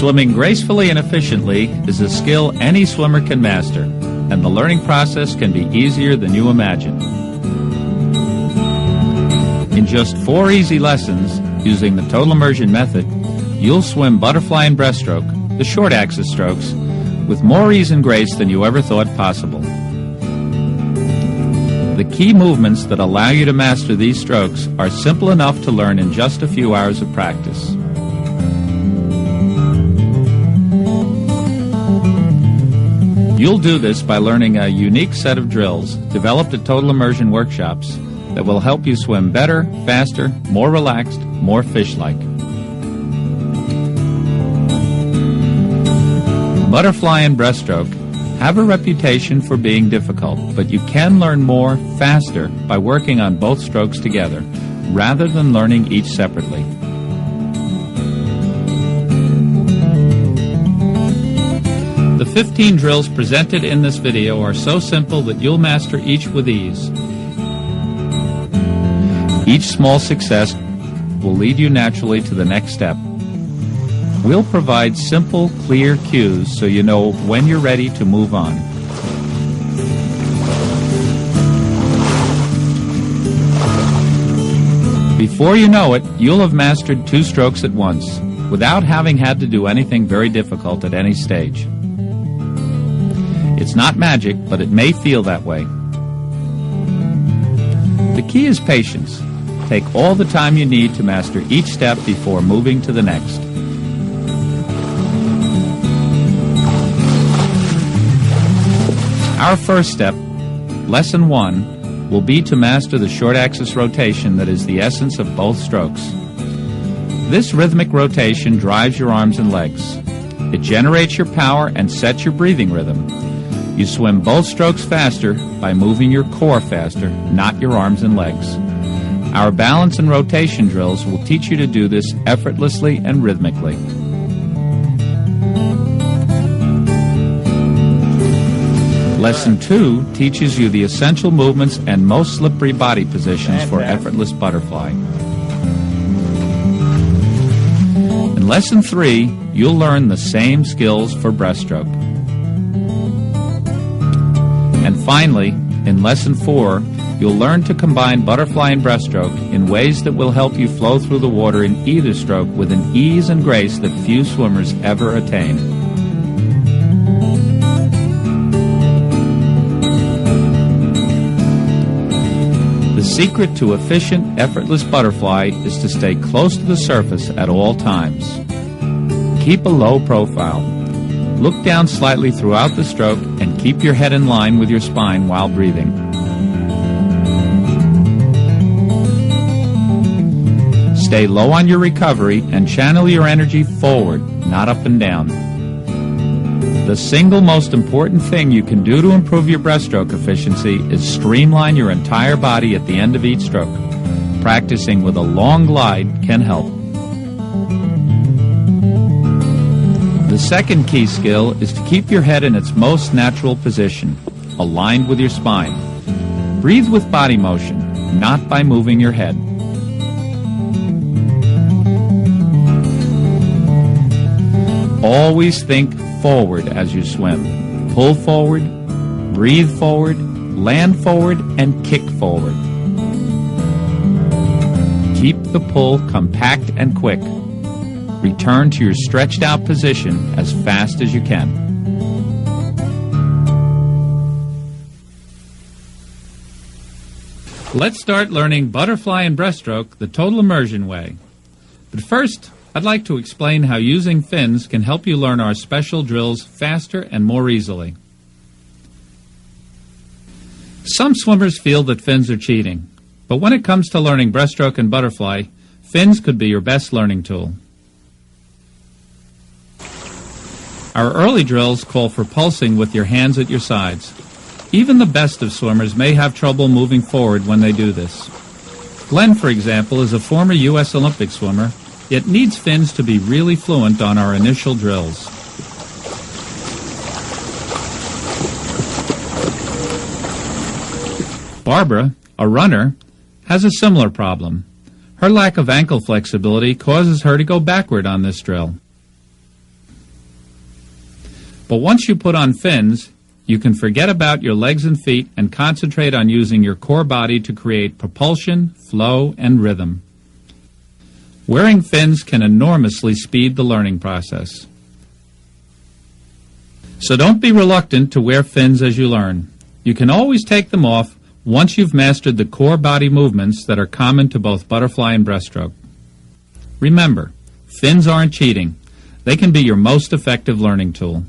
Swimming gracefully and efficiently is a skill any swimmer can master, and the learning process can be easier than you imagine. In just 4 easy lessons, using the total immersion method, you'll swim butterfly and breaststroke, the short axis strokes, with more ease and grace than you ever thought possible. The key movements that allow you to master these strokes are simple enough to learn in just a few hours of practice. You'll do this by learning a unique set of drills developed at Total Immersion workshops that will help you swim better, faster, more relaxed, more fish-like. Butterfly and breaststroke have a reputation for being difficult, but you can learn more faster by working on both strokes together, rather than learning each separately. The 15 drills presented in this video are so simple that you'll master each with ease. Each small success will lead you naturally to the next step. We'll provide simple, clear cues so you know when you're ready to move on. Before you know it, you'll have mastered 2 strokes at once, without having had to do anything very difficult at any stage. It's not magic, but it may feel that way. The key is patience. Take all the time you need to master each step before moving to the next. Our first step, Lesson 1, will be to master the short axis rotation that is the essence of both strokes. This rhythmic rotation drives your arms and legs. It generates your power and sets your breathing rhythm. You swim both strokes faster by moving your core faster, not your arms and legs. Our balance and rotation drills will teach you to do this effortlessly and rhythmically. Lesson 2 teaches you the essential movements and most slippery body positions for effortless butterfly. In Lesson 3, you'll learn the same skills for breaststroke. And finally, in Lesson 4, you'll learn to combine butterfly and breaststroke in ways that will help you flow through the water in either stroke with an ease and grace that few swimmers ever attain. The secret to efficient, effortless butterfly is to stay close to the surface at all times. Keep a low profile. Look down slightly throughout the stroke and keep your head in line with your spine while breathing. Stay low on your recovery and channel your energy forward, not up and down. The single most important thing you can do to improve your breaststroke efficiency is streamline your entire body at the end of each stroke. Practicing with a long glide can help. The second key skill is to keep your head in its most natural position, aligned with your spine. Breathe with body motion, not by moving your head. Always think forward as you swim. Pull forward, breathe forward, land forward, and kick forward. Keep the pull compact and quick. Return to your stretched out position as fast as you can. Let's start learning butterfly and breaststroke the total immersion way. But first, I'd like to explain how using fins can help you learn our special drills faster and more easily. Some swimmers feel that fins are cheating, but when it comes to learning breaststroke and butterfly, fins could be your best learning tool. Our early drills call for pulsing with your hands at your sides. Even the best of swimmers may have trouble moving forward when they do this. Glenn, for example, is a former U.S. Olympic swimmer, yet needs fins to be really fluent on our initial drills. Barbara, a runner, has a similar problem. Her lack of ankle flexibility causes her to go backward on this drill. But once you put on fins, you can forget about your legs and feet and concentrate on using your core body to create propulsion, flow, and rhythm. Wearing fins can enormously speed the learning process. So don't be reluctant to wear fins as you learn. You can always take them off once you've mastered the core body movements that are common to both butterfly and breaststroke. Remember, fins aren't cheating. They can be your most effective learning tool.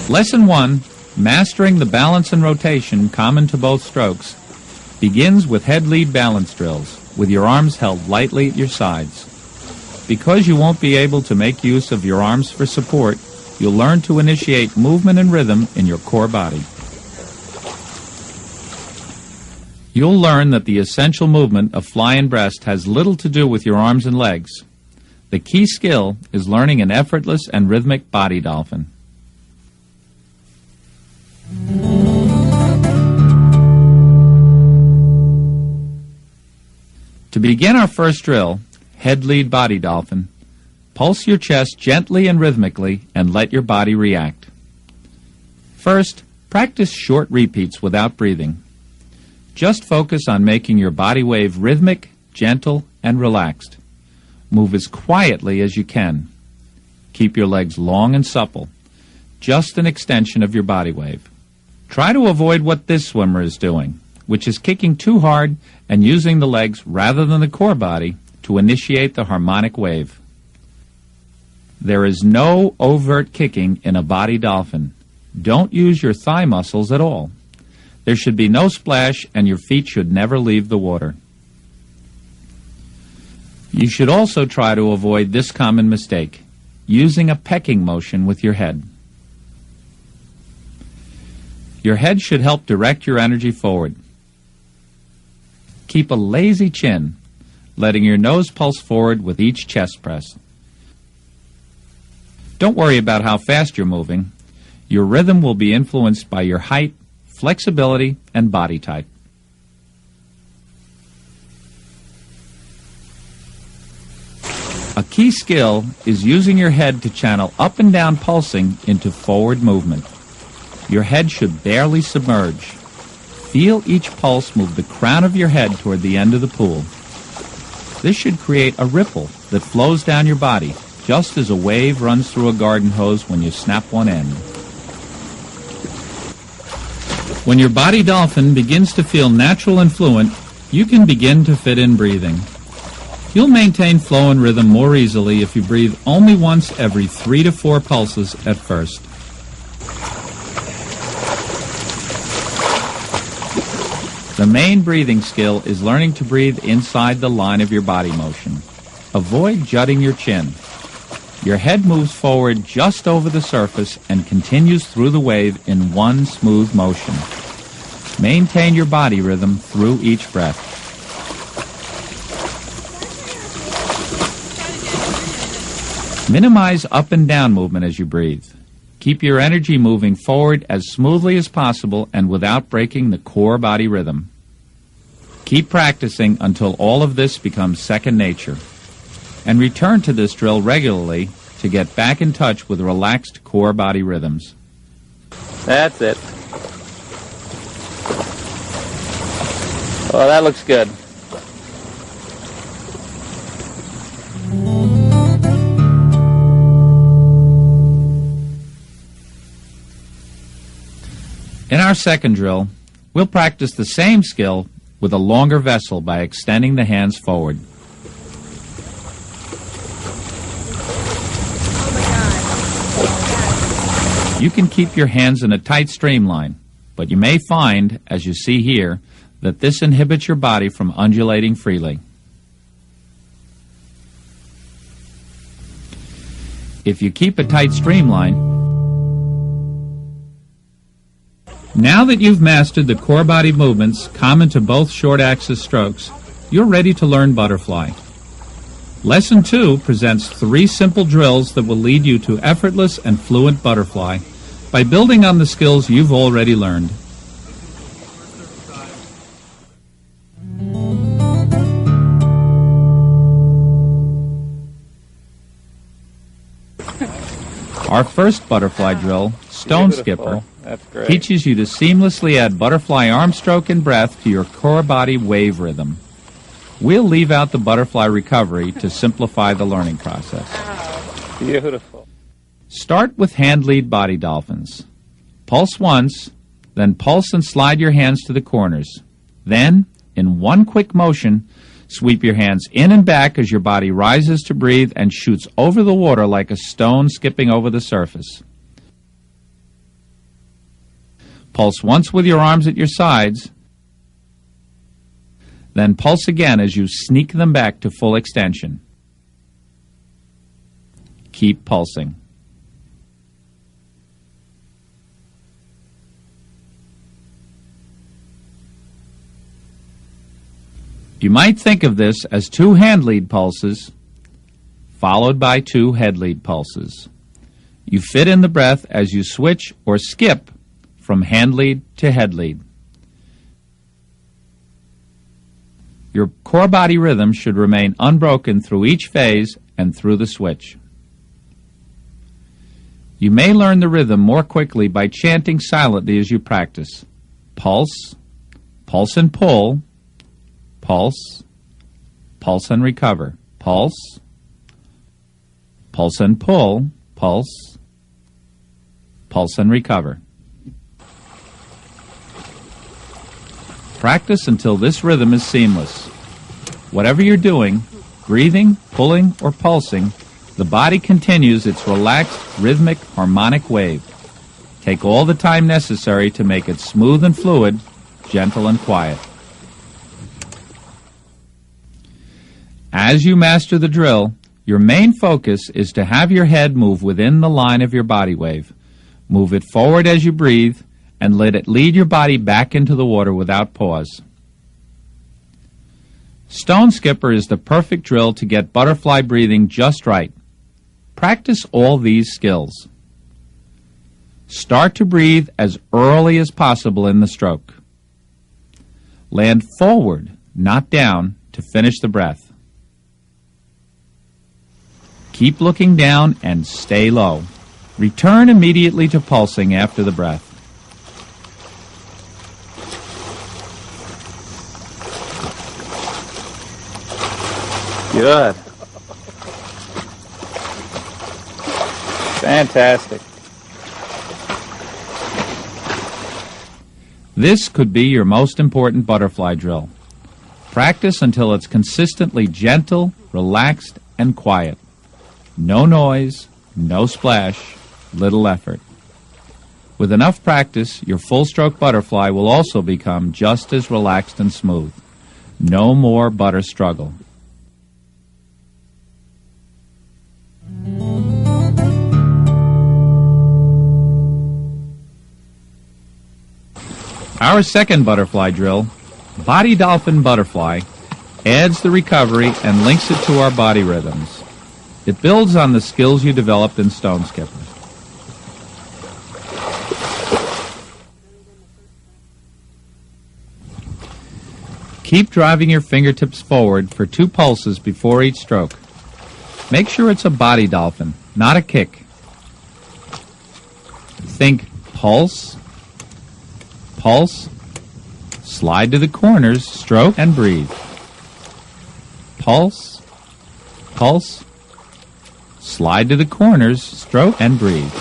Lesson 1, Mastering the Balance and Rotation Common to Both Strokes, begins with head-lead balance drills, with your arms held lightly at your sides. Because you won't be able to make use of your arms for support, you'll learn to initiate movement and rhythm in your core body. You'll learn that the essential movement of fly and breast has little to do with your arms and legs. The key skill is learning an effortless and rhythmic body dolphin. To begin our first drill, head-lead body dolphin, pulse your chest gently and rhythmically and let your body react. First, practice short repeats without breathing. Just focus on making your body wave rhythmic, gentle, and relaxed. Move as quietly as you can. Keep your legs long and supple, just an extension of your body wave. Try to avoid what this swimmer is doing, which is kicking too hard and using the legs rather than the core body to initiate the harmonic wave. There is no overt kicking in a body dolphin. Don't use your thigh muscles at all. There should be no splash and your feet should never leave the water. You should also try to avoid this common mistake, using a pecking motion with your head. Your head should help direct your energy forward. Keep a lazy chin, letting your nose pulse forward with each chest press. Don't worry about how fast you're moving. Your rhythm will be influenced by your height, flexibility, and body type. A key skill is using your head to channel up and down pulsing into forward movement. Your head should barely submerge. Feel each pulse move the crown of your head toward the end of the pool. This should create a ripple that flows down your body, just as a wave runs through a garden hose when you snap one end. When your body dolphin begins to feel natural and fluent, you can begin to fit in breathing. You'll maintain flow and rhythm more easily if you breathe only once every 3 to 4 pulses at first. The main breathing skill is learning to breathe inside the line of your body motion. Avoid jutting your chin. Your head moves forward just over the surface and continues through the wave in one smooth motion. Maintain your body rhythm through each breath. Minimize up and down movement as you breathe. Keep your energy moving forward as smoothly as possible and without breaking the core body rhythm. Keep practicing until all of this becomes second nature. And return to this drill regularly to get back in touch with relaxed core body rhythms. That's it. Oh, that looks good. In our second drill, we'll practice the same skill with a longer vessel by extending the hands forward. You can keep your hands in a tight streamline, but you may find, as you see here, that this inhibits your body from undulating freely. If you keep a tight streamline, now that you've mastered the core body movements common to both short axis strokes, you're ready to learn butterfly. Lesson 2 presents 3 simple drills that will lead you to effortless and fluent butterfly by building on the skills you've already learned. Our first butterfly drill, Stone Skipper, That's great. teaches you to seamlessly add butterfly arm stroke and breath to your core body wave rhythm. We'll leave out the butterfly recovery to simplify the learning process. Beautiful. Start with hand lead body dolphins. Pulse once, then pulse and slide your hands to the corners. Then, in one quick motion, sweep your hands in and back as your body rises to breathe and shoots over the water like a stone skipping over the surface. Pulse once with your arms at your sides, then pulse again as you sneak them back to full extension. Keep pulsing. You might think of this as 2 hand lead pulses followed by 2 head lead pulses. You fit in the breath as you switch or skip from hand lead to head lead. Your core body rhythm should remain unbroken through each phase and through the switch. You may learn the rhythm more quickly by chanting silently as you practice. Pulse, pulse and pull, pulse, pulse and recover, pulse, pulse and pull, pulse, pulse and recover. Practice until this rhythm is seamless. Whatever you're doing, breathing, pulling, or pulsing, the body continues its relaxed, rhythmic, harmonic wave. Take all the time necessary to make it smooth and fluid, gentle and quiet. As you master the drill, your main focus is to have your head move within the line of your body wave. Move it forward as you breathe, and let it lead your body back into the water without pause. Stone Skipper is the perfect drill to get butterfly breathing just right. Practice all these skills. Start to breathe as early as possible in the stroke. Land forward, not down, to finish the breath. Keep looking down and stay low. Return immediately to pulsing after the breath. Good. Fantastic. This could be your most important butterfly drill. Practice until it's consistently gentle, relaxed, and quiet. No noise, no splash, little effort. With enough practice, your full-stroke butterfly will also become just as relaxed and smooth. No more butter struggle. Our second butterfly drill, Body Dolphin Butterfly, adds the recovery and links it to our body rhythms. It builds on the skills you developed in Stone Skipper. Keep driving your fingertips forward for 2 pulses before each stroke. Make sure it's a body dolphin, not a kick. Think pulse, pulse, slide to the corners, stroke, and breathe. Pulse, pulse, slide to the corners, stroke, and breathe.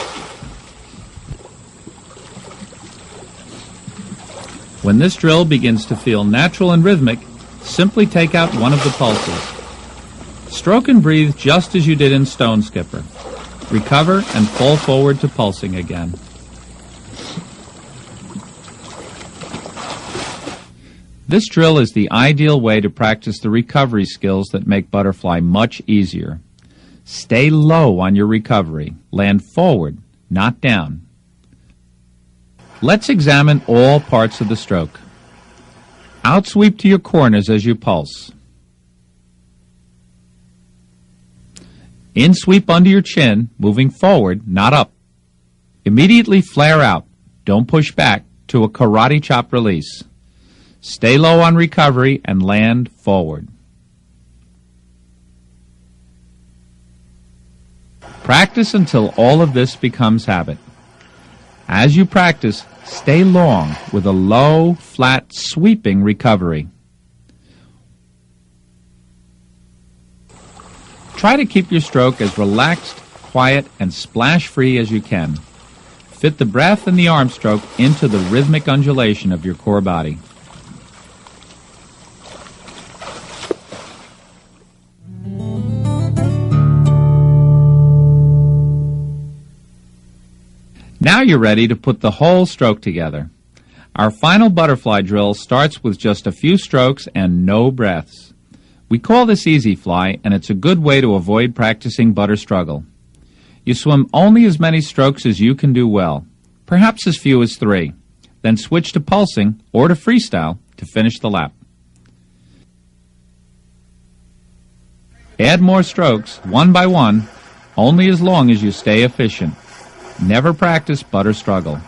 When this drill begins to feel natural and rhythmic, simply take out one of the pulses. Stroke and breathe just as you did in Stone Skipper. Recover and fall forward to pulsing again. This drill is the ideal way to practice the recovery skills that make butterfly much easier. Stay low on your recovery. Land forward, not down. Let's examine all parts of the stroke. Outsweep to your corners as you pulse. Insweep under your chin, moving forward, not up. Immediately flare out. Don't push back to a karate chop release. Stay low on recovery and land forward. Practice until all of this becomes habit. As you practice, stay long with a low, flat, sweeping recovery. Try to keep your stroke as relaxed, quiet, and splash-free as you can. Fit the breath and the arm stroke into the rhythmic undulation of your core body. Now you're ready to put the whole stroke together. Our final butterfly drill starts with just a few strokes and no breaths. We call this easy fly, and it's a good way to avoid practicing butter struggle. You swim only as many strokes as you can do well, perhaps as few as 3. Then switch to pulsing or to freestyle to finish the lap. Add more strokes, one by one, only as long as you stay efficient. Never practice butter struggle.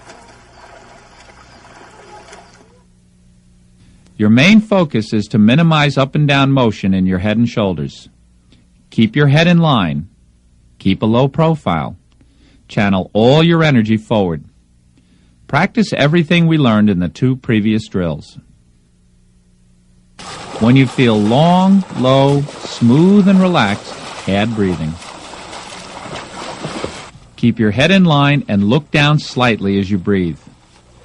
Your main focus is to minimize up and down motion in your head and shoulders. Keep your head in line. Keep a low profile. Channel all your energy forward. Practice everything we learned in the 2 previous drills. When you feel long, low, smooth, and relaxed, add breathing. Keep your head in line and look down slightly as you breathe.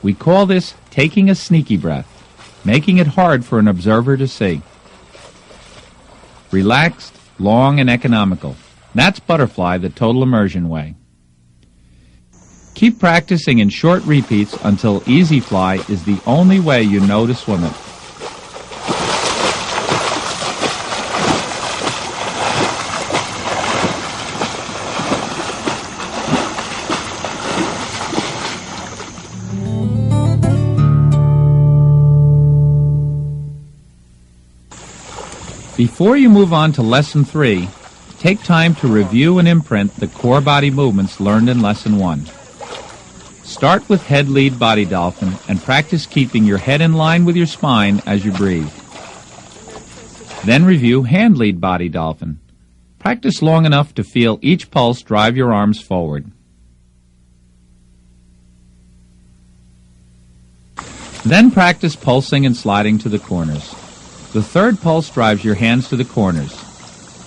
We call this taking a sneaky breath, making it hard for an observer to see. Relaxed, long, and economical. That's butterfly the total immersion way. Keep practicing in short repeats until easy fly is the only way you know to swim it. Before you move on to Lesson 3, take time to review and imprint the core body movements learned in Lesson 1. Start with head lead body dolphin and practice keeping your head in line with your spine as you breathe. Then review hand lead body dolphin. Practice long enough to feel each pulse drive your arms forward. Then practice pulsing and sliding to the corners. The third pulse drives your hands to the corners.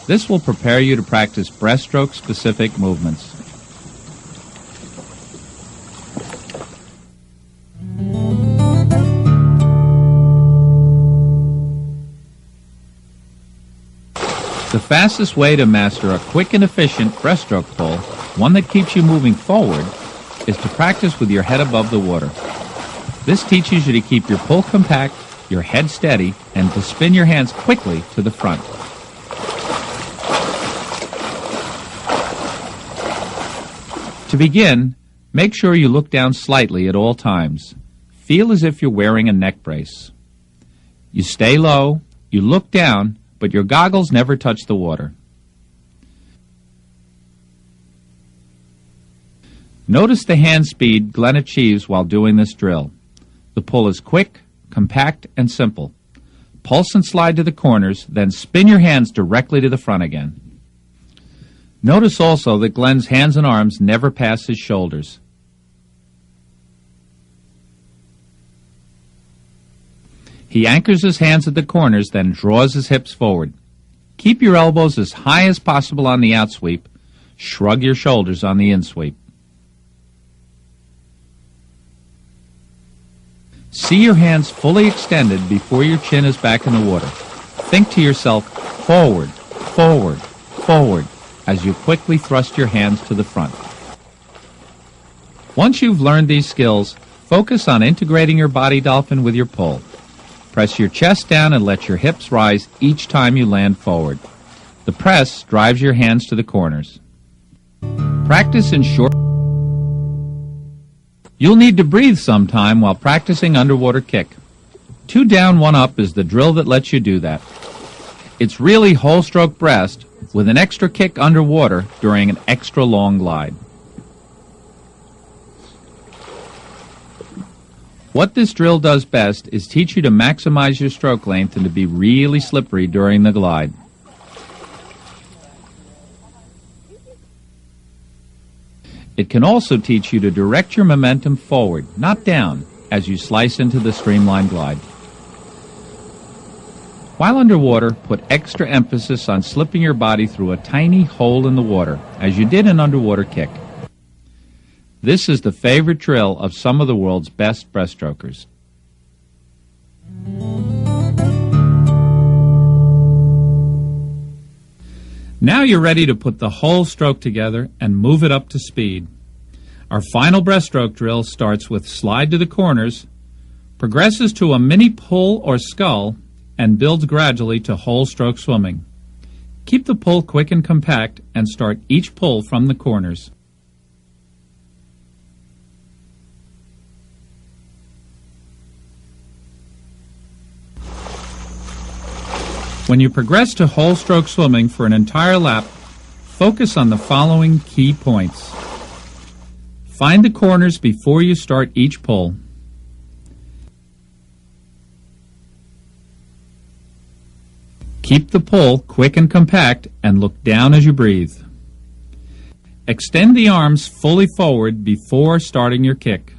This will prepare you to practice breaststroke-specific movements. The fastest way to master a quick and efficient breaststroke pull, one that keeps you moving forward, is to practice with your head above the water. This teaches you to keep your pull compact, your head steady, and to spin your hands quickly to the front. To begin, make sure you look down slightly at all times. Feel as if you're wearing a neck brace. You stay low, you look down, but your goggles never touch the water. Notice the hand speed Glenn achieves while doing this drill. The pull is quick, compact, and simple. Pulse and slide to the corners, then spin your hands directly to the front again. Notice also that Glenn's hands and arms never pass his shoulders. He anchors his hands at the corners, then draws his hips forward. Keep your elbows as high as possible on the outsweep. Shrug your shoulders on the insweep. See your hands fully extended before your chin is back in the water. Think to yourself, forward, forward, forward, as you quickly thrust your hands to the front. Once you've learned these skills, focus on integrating your body dolphin with your pull. Press your chest down and let your hips rise each time you land forward. The press drives your hands to the corners. Practice in short. You'll need to breathe sometime while practicing underwater kick. 2 down, 1 up is the drill that lets you do that. It's really whole stroke breast with an extra kick underwater during an extra long glide. What this drill does best is teach you to maximize your stroke length and to be really slippery during the glide. It can also teach you to direct your momentum forward, not down, as you slice into the streamlined glide. While underwater, put extra emphasis on slipping your body through a tiny hole in the water, as you did an underwater kick. This is the favorite drill of some of the world's best breaststrokers. Now you're ready to put the whole stroke together and move it up to speed. Our final breaststroke drill starts with slide to the corners, progresses to a mini pull or scull, and builds gradually to whole stroke swimming. Keep the pull quick and compact and start each pull from the corners. When you progress to whole stroke swimming for an entire lap, focus on the following key points. Find the corners before you start each pull. Keep the pull quick and compact and look down as you breathe. Extend the arms fully forward before starting your kick.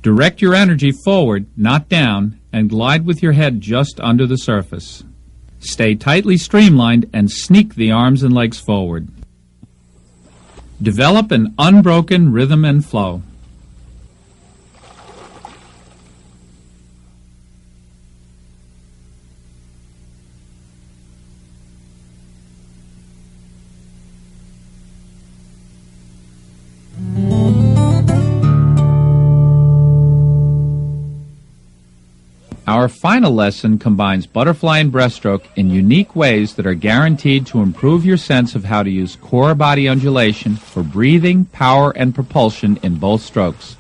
Direct your energy forward, not down, and glide with your head just under the surface. Stay tightly streamlined and sneak the arms and legs forward. Develop an unbroken rhythm and flow. Our final lesson combines butterfly and breaststroke in unique ways that are guaranteed to improve your sense of how to use core body undulation for breathing, power, and propulsion in both strokes.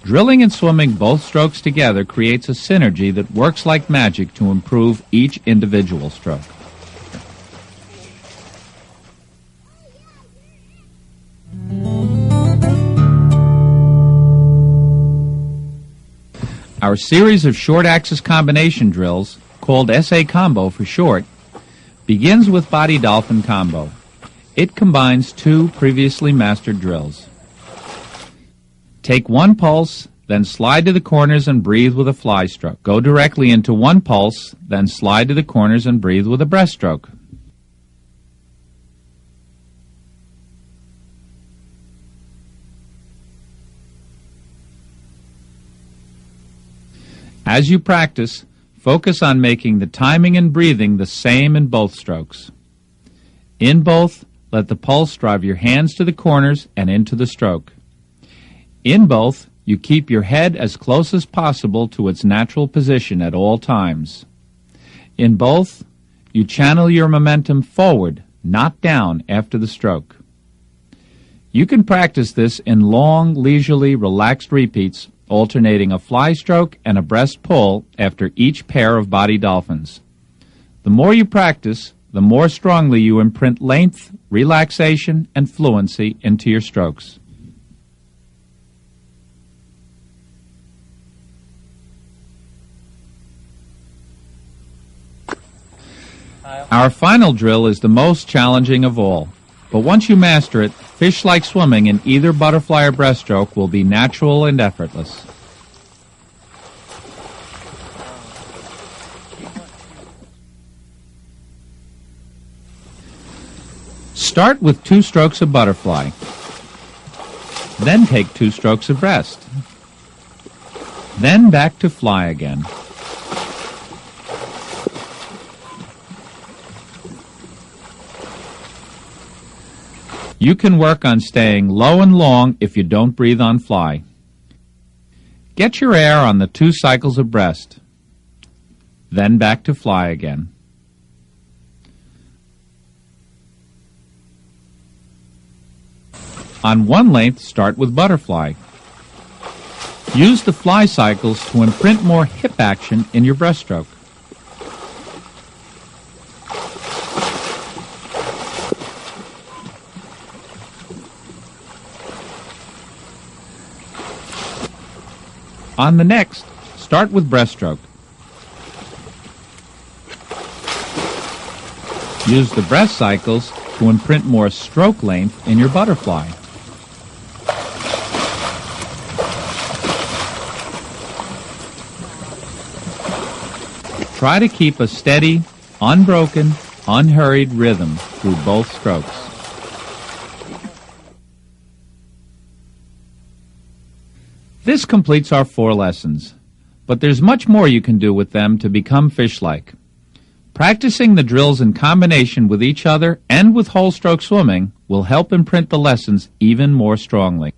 Drilling and swimming both strokes together creates a synergy that works like magic to improve each individual stroke. Our series of short axis combination drills, called SA Combo for short, begins with Body Dolphin Combo. It combines two previously mastered drills. Take one pulse, then slide to the corners and breathe with a fly stroke. Go directly into one pulse, then slide to the corners and breathe with a breaststroke. As you practice, focus on making the timing and breathing the same in both strokes. In both, let the pulse drive your hands to the corners and into the stroke. In both, you keep your head as close as possible to its natural position at all times. In both, you channel your momentum forward, not down after the stroke. You can practice this in long, leisurely, relaxed repeats, alternating a fly stroke and a breast pull after each pair of body dolphins. The more you practice, the more strongly you imprint length, relaxation, and fluency into your strokes. Our final drill is the most challenging of all, but once you master it, fish like swimming in either butterfly or breaststroke will be natural and effortless. Start with 2 strokes of butterfly. Then take 2 strokes of breast. Then back to fly again. You can work on staying low and long if you don't breathe on fly. Get your air on the 2 cycles of breast. Then back to fly again. On one length, start with butterfly. Use the fly cycles to imprint more hip action in your breaststroke. On the next, start with breaststroke. Use the breast cycles to imprint more stroke length in your butterfly. Try to keep a steady, unbroken, unhurried rhythm through both strokes. This completes our 4 lessons, but there's much more you can do with them to become fish-like. Practicing the drills in combination with each other and with whole stroke swimming will help imprint the lessons even more strongly.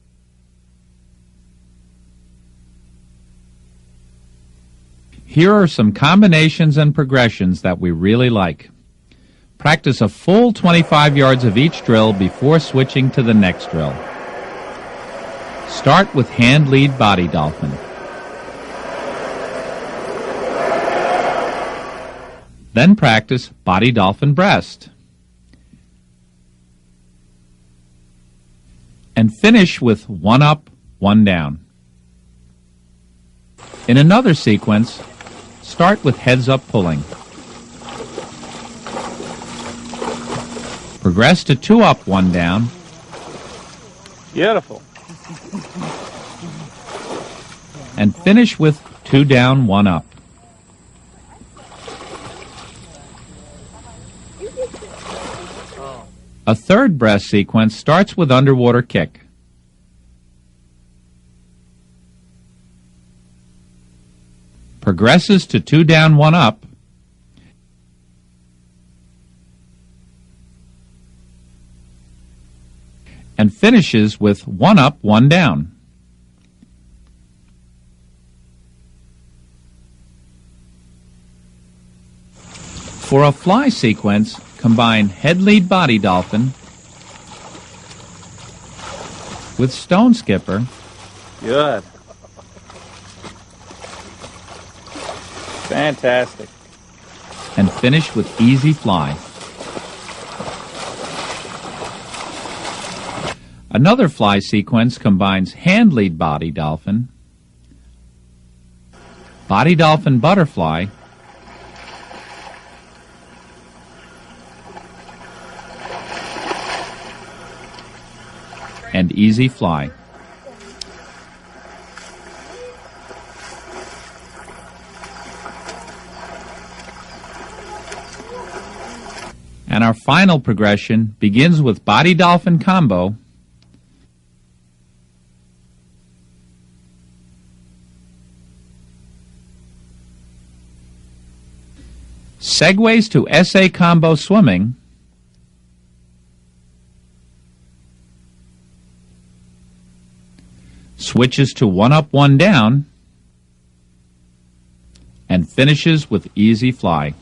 Here are some combinations and progressions that we really like. Practice a full 25 yards of each drill before switching to the next drill. Start with hand lead body dolphin. Then practice body dolphin breast. And finish with 1 up, 1 down. In another sequence, start with heads up pulling. Progress to 2 up, 1 down. Beautiful. And finish with 2 down, 1 up. A third breast sequence starts with underwater kick. Progresses to 2 down, 1 up. And finishes with 1 up, 1 down. For a fly sequence, combine head lead body dolphin with stone skipper. Good. Fantastic. And finish with easy fly. Another fly sequence combines hand lead body dolphin, body dolphin butterfly, and easy fly. And our final progression begins with body dolphin combo, segues to SA combo swimming, switches to 1 up, 1 down, and finishes with easy fly.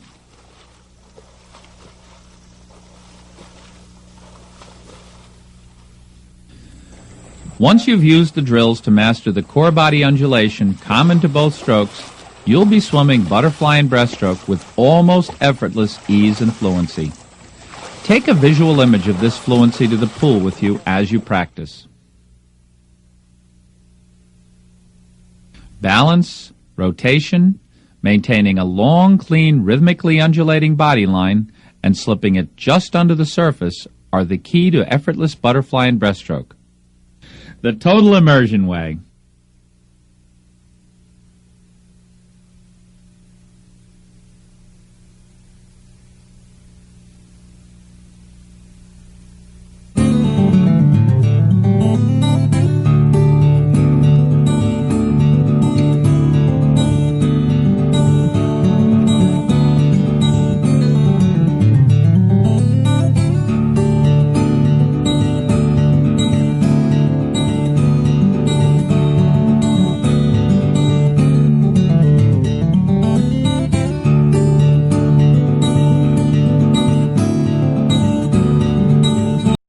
Once you've used the drills to master the core body undulation common to both strokes, you'll be swimming butterfly and breaststroke with almost effortless ease and fluency. Take a visual image of this fluency to the pool with you as you practice. Balance, rotation, maintaining a long, clean, rhythmically undulating body line, and slipping it just under the surface are the key to effortless butterfly and breaststroke. The Total Immersion Way.